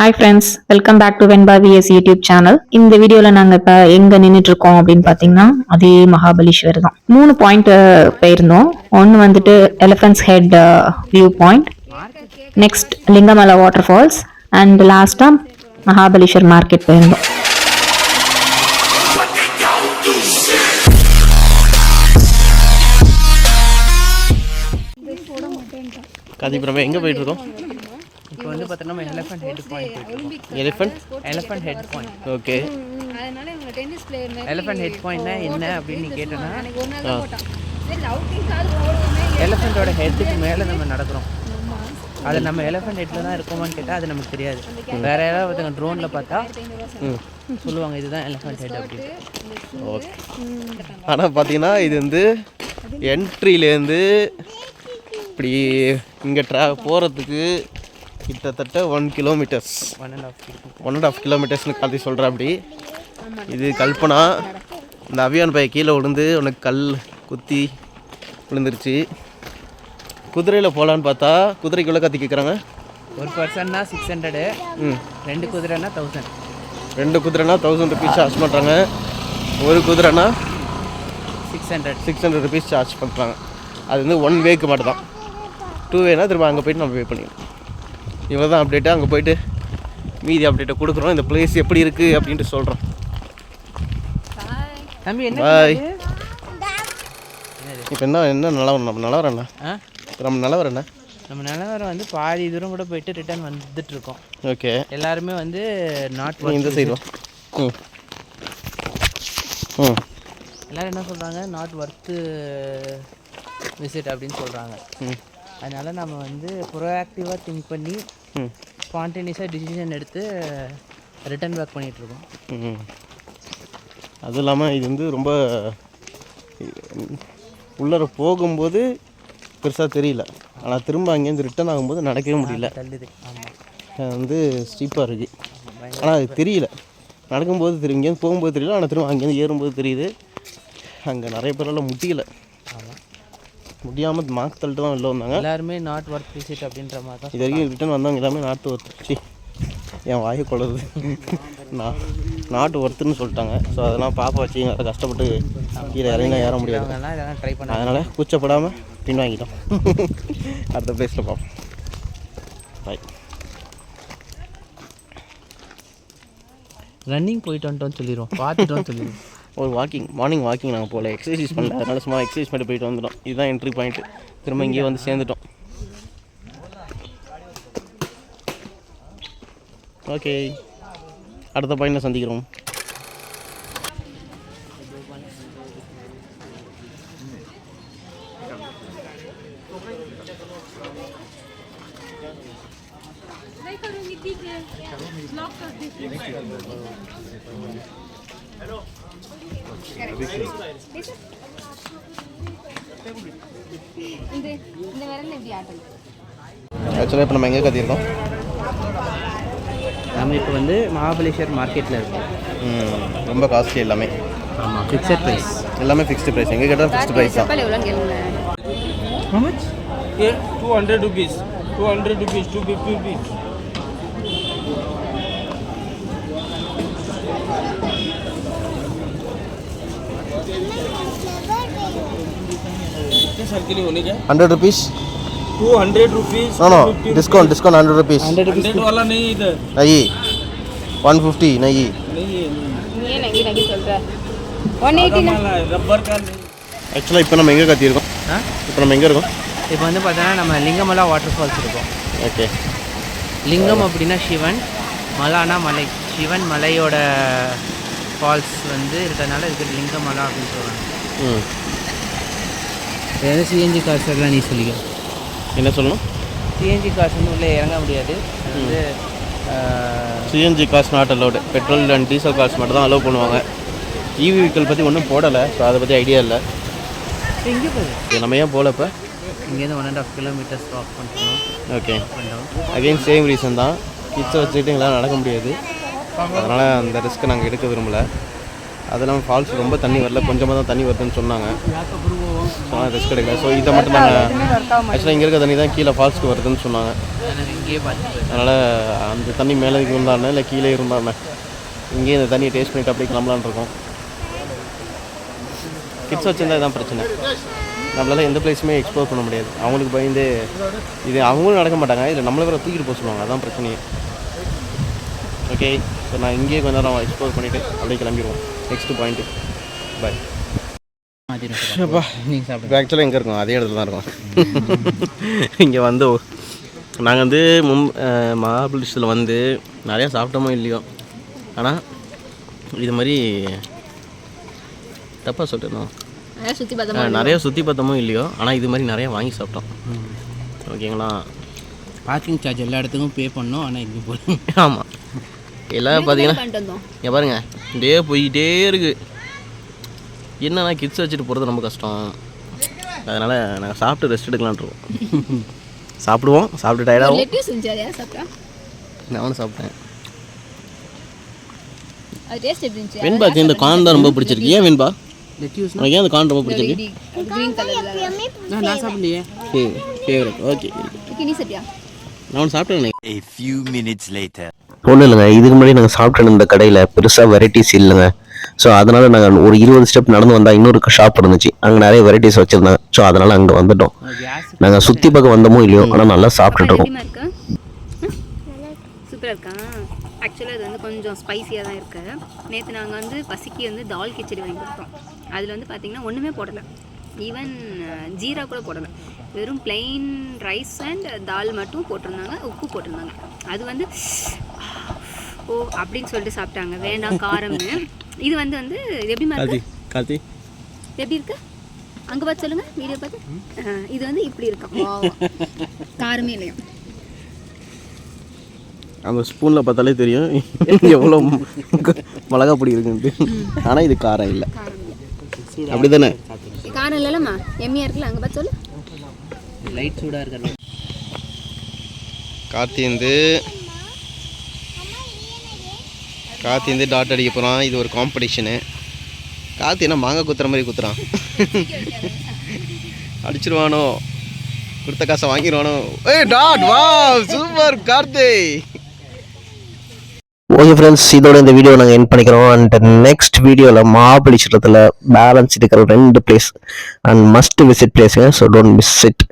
Hi friends, welcome back to Venba VS YouTube channel. இந்த வீடியோவில் நாங்கள் இப்போ எங்கே நின்றுட்டு இருக்கோம் அப்படின்னு பார்த்தீங்கன்னா, அதே மகாபலீஸ்வர் தான். 3 பாயிண்ட் போயிருந்தோம். ஒன்று வந்துட்டு elephants head view point, next Lingamalai water falls and லாஸ்ட்டாக மகாபலீஸ்வர் மார்க்கெட் போயிருந்தோம். காஞ்சிபுரம் எங்கே போயிட்டு இருக்கோம்? இப்போ வந்து பார்த்தோன்னா elephant head point. Elephant head point. Okay. அதனால இவங்க டென்னிஸ் பிளேயர் எலிஃபென்ட் ஹெட் பாயிண்ட்னா என்ன அப்படின்னு நீ கேட்டனா, எலிஃபென்ட்டோட ஹெட்டுக்கு மேலே நம்ம நடக்கிறோம். அது நம்ம எலிஃபென்ட் ஹெட்டில் தான் இருக்கோமான்னு கேட்டால் அது நமக்கு தெரியாது. வேற யாராவது ஒருத்தங்க ட்ரோனில் பார்த்தா சொல்லுவாங்க இதுதான் எலிஃபென்ட் ஹெட் அப்படின்னு. ஓகே. ஆனால் பார்த்தீங்கன்னா இது வந்து என்ட்ரிலேருந்து இப்படி இங்கே போகிறதுக்கு கிட்டத்தட்ட 1 கிலோமீட்டர்ஸ் 1.5 கிலோமீட்டர்ஸ்னு கல்வி சொல்கிறேன். அப்படி இது கல்பனா இந்த அவியான் பைய கீழே விழுந்து உனக்கு கல் குத்தி விழுந்துருச்சு. குதிரையில் போகலான்னு பார்த்தா குதிரைக்கு எவ்வளோ கத்தி கேட்குறாங்க? ஒரு பர்சன்னா 600, 2 குதிரைனா 1000. 2 குதிரைனா 1000 ருபீஸ் சார்ஜ் பண்ணுறாங்க. ஒரு குதிரைனா 600 ருபீஸ் சார்ஜ் பண்ணுறாங்க. அது வந்து 1 வேக்கு மட்டும் தான். 2 வேனா திரும்ப அங்கே போய்ட்டு நம்ம பே பண்ணிக்கலாம். இவ்வளோ தான் அப்டேட்டு. அங்கே போய்ட்டு மீதி அப்டேட்டை கொடுக்குறோம். இந்த பிளேஸ் எப்படி இருக்குது அப்படின்ட்டு சொல்கிறோம். பாய். இப்போ என்ன நிலவரம்? நம்ம நிலவரம் என்ன? நம்ம நிலவரம் வந்து பாதி தூரம் கூட போயிட்டு ரிட்டர்ன் வந்துட்டு இருக்கோம். ஓகே. எல்லாருமே வந்து இந்த சைடு எல்லோரும் என்ன சொல்கிறாங்க, நாட் ஒர்த்து விசிட் அப்படின்னு சொல்கிறாங்க. அதனால் நம்ம வந்து ப்ரோஆக்டிவாக திங்க் பண்ணி ஸ்பான்டேனியஸாக டிசிஷன் எடுத்து ரிட்டர்ன் பேக் பண்ணிகிட்ருக்கோம். அதுவும் இல்லாமல் இது வந்து ரொம்ப உள்ளர போகும்போது பெருசாக தெரியல, ஆனால் திரும்ப அங்கேருந்து ரிட்டர்ன் ஆகும்போது நடக்கவே முடியல. தள்ளுது. ஆமாம், வந்து ஸ்டீப்பாக இருக்குது. ஆனால் அது தெரியல, நடக்கும்போது தெரியும். இங்கேருந்து போகும்போது தெரியல, ஆனால் திரும்ப அங்கேருந்து ஏறும்போது தெரியுது. அங்கே நிறைய பேரெல்லாம் முடியல. ஆமாம், முடியாமல் மார்க் தள்ளிட்டு தான் வெளில வந்தாங்க. எல்லாருமே நாட் ஒர்க் விசிட் அப்படின்ற மாதிரி தான். இது வரைக்கும் ரிட்டர்ன் வந்தவங்க எல்லாமே நாட்டு ஒர்த்து. என் வாயை கொள்ளுது. நாட்டு ஒர்த்துன்னு சொல்லிட்டாங்க. ஸோ அதெல்லாம் பாப்பா வச்சு அதை கஷ்டப்பட்டு கீழே இறங்கினா ஏற முடியாது. இதெல்லாம் ட்ரை பண்ண, அதனால் கூச்சப்படாமல் பின் வாங்கிட்டோம். அடுத்த பிளேஸில் பார்ப்போம். பாய். ரன்னிங் போயிட்டு வந்துட்டோம்னு சொல்லிடுவோம், பார்த்துட்டோன்னு சொல்லிடுவோம். ஒரு மார்னிங் வாக்கிங் நாங்கள் போகல, எக்ஸசைஸ் பண்ணல. அதனால் சும்மா எக்ஸசைஸ் பண்ணிட்டு போயிட்டு வந்துட்டோம். இதுதான் என்ட்ரி பாயிண்ட்டு. திரும்ப இங்கேயே வந்து சேர்ந்துட்டோம். ஓகே, அடுத்த பாயிண்டில் சந்திக்கிறோம். ஆக்சுவலாக இப்போ நம்ம எங்கே கத்திருக்கோம்? நம்ம இப்போ வந்து மகாபலேஸ்வர் மார்க்கெட்டில் இருக்கோம். ரொம்ப காஸ்ட்லி எல்லாமே. ஆமாம், ஃபிக்ஸட் ப்ரைஸ். எல்லாமே ஃபிக்ஸ்டு ப்ரைஸ். எங்கே கேட்டால் ஃபிக்ஸ்டு ப்ரைஸ் தான். How much? Here 200 rupees, 250 rupees. Circle होने क्या 100 rupees 200 rupees. No discount 100 rupees 100 वाला नहीं इधर नहीं 150 नहीं ये नहीं चल रहा है 180 ना रबर का नहीं. ஆக்சுவலாக இப்போ நம்ம எங்கே கத்திருக்கோம்? இப்போ நம்ம எங்கே இருக்கோம்? இப்போ வந்து பார்த்தோன்னா நம்ம லிங்கமலா வாட்டர் ஃபால்ஸ் இருக்கோம். ஓகே. லிங்கம் அப்படின்னா சிவன், மலானா மலை. சிவன் மலையோட ஃபால்ஸ் வந்து இருக்கிறதுனால இதுக்கு லிங்கமலா அப்படின்னு சொல்கிறாங்க. ஏதாவது சிஎன்ஜி கார்ஸ் எல்லாம் நீ சொல்லிக்க. என்ன சொல்லணும்? சிஎன்ஜி கார்ஸ் வந்து உள்ளே இறங்க முடியாது. அது வந்து CNG cars not allowed. Petrol and diesel cars மட்டும் தான் அலோவ் பண்ணுவாங்க. இவி வெஹிக்கிள் பற்றி ஒன்றும் போடலை. ஸோ அதை பற்றி ஐடியா இல்லை. எங்கே போகுது? நம்ம ஏன் போகல? இப்போ இங்கேருந்து 1.5 கிலோமீட்டர்ஸ் வாக் பண்ணணும். ஓகே. அகெயின் சேம் ரீசன் தான். கிட்ஸை வச்சுக்கிட்டு எங்களால் நடக்க முடியாது. அதனால் அந்த ரிஸ்க்கை நாங்கள் எடுக்க விரும்பலை. அதெல்லாம் ஃபால்ஸ் ரொம்ப தண்ணி வரல, கொஞ்சமாக தான் தண்ணி வருதுன்னு சொன்னாங்க. ஸோ ரெஸ்ட் எடுக்கல. ஸோ இதை மட்டும் நாங்கள் ஆக்சுவலாக இங்கே இருக்க தண்ணி தான் கீழே ஃபால்ஸ்க்கு வருதுன்னு சொன்னாங்க. இங்கேயே பார்த்து அதனால் அந்த தண்ணி மேலே இருந்தானே இல்லை கீழே இருந்தானே இங்கேயே இந்த தண்ணியை டேஸ்ட் பண்ணிவிட்டு அப்படியே கிளம்பலான்னு இருக்கோம். கிட்ஸ் வச்சுருந்தா இதான் பிரச்சனை, நம்மளால் எந்த பிளேஸுமே எக்ஸ்ப்ளோர் பண்ண முடியாது. அவங்களுக்கு பயந்து இது அவங்களும் நடக்க மாட்டாங்க, இல்லை நம்மளை வேறு தூக்கிட்டு போக சொல்லுவாங்க, அதான் பிரச்சனையே. ஓகே, ஸோ நான் இங்கேயே கொஞ்ச நேரம் எக்ஸ்ப்ளோர் பண்ணிவிட்டு அப்படியே கிளம்பிடுவோம் நெக்ஸ்ட்டு பாயிண்ட்டு. பாய். நீங்கள் சாப்பிடுங்க. ஆக்சுவலாக எங்கே இருக்கோம்? அதே இடத்துல தான் இருக்கோம். இங்கே வந்து நாங்கள் வந்து மகாபலிஷத்தில் வந்து நிறையா சாப்பிட்டோமோ இல்லையோ, ஆனால் இது மாதிரி தப்பாக சொல்லிட்டோம், சுற்றி பார்த்தோமா நிறையா சுற்றி பார்த்தோமோ இல்லையோ, ஆனால் இது மாதிரி நிறையா வாங்கி சாப்பிட்டோம். ஓகேங்களா? பார்க்கிங் சார்ஜ் எல்லா இடத்துக்கும் பே பண்ணோம், ஆனால் இங்கே போகணும். ஆமாம், எல்லாம் பார்த்தீங்கன்னா பண்ணிட்டு வந்தோம். இங்கே பாருங்கள் இப்படியே போயிட்டே இருக்குது. என்னன்னா கிட்ஸ் வச்சுட்டு போகிறது ரொம்ப கஷ்டம், அதனால் நாங்கள் சாப்பிட்டு ரெஸ்ட் எடுக்கலான்ட்ருவோம். சாப்பிடுவோம், சாப்பிட்டு டயர்டாகும். லெட்டியூஸ் இருந்துச்சு, அதை யார் சாப்பிட்டா? நானும் சாப்பிட்டேன். அது டேஸ்ட் எப்படி இருந்துச்சு? வெண்பாக்கு இந்த கார்ன் தான் ரொம்ப பிடிச்சிருக்கு. ஏன் வெண்பா லெட்யூஸ் உனக்கு ஏன் அந்த கார்ன் ரொம்ப பிடிச்சிருக்கு? கிரீன் கலர்ல. நான் சாப்பிடலையே. ஃபேவரட். ஓகே, நீ சாப்பிட்டியா? நான் சாப்பிட்டேன். A few minutes later. ஒன்றும் இல்லைங்க, இதுக்கு முன்னாடி நாங்கள் சாப்பிட்டு இருந்த கடையில் பெருசாக வெரைட்டிஸ் இல்லைங்க. ஸோ அதனால் நாங்கள் ஒரு 20 ஸ்டெப் நடந்து வந்தால் இன்னொரு ஷாப் இருந்துச்சு, அங்கே நிறைய வெரைட்டிஸ் வச்சுருந்தாங்க. ஸோ அதனால் அங்கே வந்துட்டோம். நாங்கள் சுற்றி பார்க்க வந்தோமோ இல்லையோ, ஆனால் நல்லா சாப்பிட்டுட்டு இருக்கோம். சூப்பராக இருக்கா? ஆக்சுவலாக அது வந்து கொஞ்சம் ஸ்பைஸியாக தான் இருக்குது. நேற்று நாங்கள் வந்து பசிக்கு வந்து தால் கிச்சடி வாங்கி கொடுத்தோம். அதில் வந்து பார்த்திங்கன்னா ஒன்றுமே போடலை, ஈவன் ஜீரா கூட போடலை, வெறும் பிளெயின் ரைஸ் அண்ட் தால் மட்டும் போட்டிருந்தாங்க, உப்பு போட்டிருந்தாங்க. அது வந்து ஓ அப்படின்னு சொல்லிட்டு சாப்பிட்டாங்க, வேண்டாம் காரம்னு. இது வந்து இது எப்படி மாதிரி கார்த்தி எப்படி இருக்கு? அங்கே பார்த்து சொல்லுங்கள், வீடியோ பார்த்து. இது வந்து இப்படி இருக்கும், காரமே இல்லையா? அந்த ஸ்பூனில் பார்த்தாலே தெரியும் எவ்வளோ மிளகா பொடி இருக்குன்ட்டு. ஆனால் இது காரம் இல்லை, அப்படி தானே? காரம் இல்லைல்லம்மா, எம்மியாக இருக்குல்ல. அங்கே பார்த்து சொல்லு. லைட் சூடாக இருக்கிற கார்த்தி வந்து டாட் அடிக்க போகிறான். இது ஒரு காம்படிஷனு. கார்த்தி என்ன மாங்காய் குத்துற மாதிரி குத்துறான். அடிச்சிருவானோ, கொடுத்த காசை வாங்கிடுவானோ. ஏய் டாட், வா சூப்பர் கார்த்தி. ஓகே ஃப்ரெண்ட்ஸ், இதோட இந்த வீடியோ நாங்கள் எண்ட் பண்ணிக்கிறோம். அண்ட் நெக்ஸ்ட் வீடியோவில் மகாபலிபுரத்தில் பேலன்ஸ் இருக்கிற 2 பிளேஸ் அண்ட் மஸ்ட் விசிட் பிளேஸுங்க. So don't miss it.